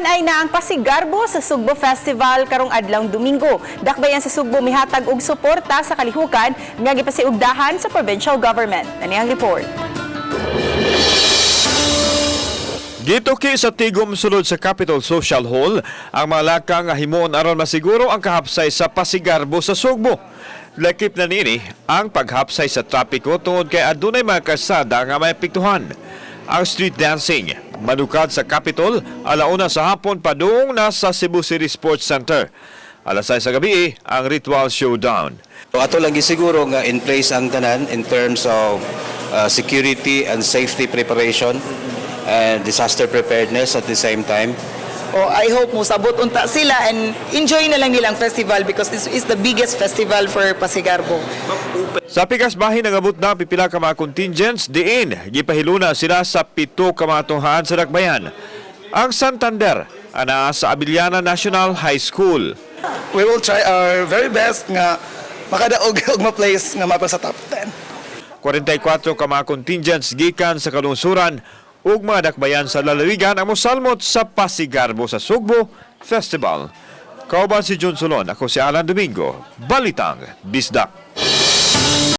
ay na ang Pasigarbo sa Sugbo Festival karong adlawng Domingo. Dakbayan sa Sugbo mihatag og suporta sa kalihukan nga gipasiugdahan sa provincial government. Ani ang report. Gituki sa tigom sulod sa Capitol Social Hall ang mga lakang nga himuon aron masiguro ang kahapsay sa Pasigarbo sa Sugbo. Lakip na nini ang paghapsay sa trapiko tungod kay adunay mga kalsada nga may apektuhan. Ang street dancing manukad sa Capitol alauna sa hapon padung na sa Cebu City Sports Center. Alas 6 sa gabi ang ritual showdown. Ato lang gisiguro nga in place ang tanan in terms of security and safety preparation and disaster preparedness at the same time. I hope mo sabot unta sila and enjoy na lang nilang festival because this is the biggest festival for Pasigarbo. Sa pikas bahin nagabot na pipila ka mga contingents diin gipahiluna sila sa 7 ka mga tunghaan sa dakbayan. Ang Santander ana sa Abiliana National High School. We will try our very best nga makadaog og ma-place nga mapa sa top 10. 44 ka mga contingents gikan sa kalungsuran ug mga dakbayan sa lalawigan ang mosalmot sa Pasigarbo sa Sugbo Festival. Kauban si John Solon, ako si Alan Domingo, Balitang Bisdak.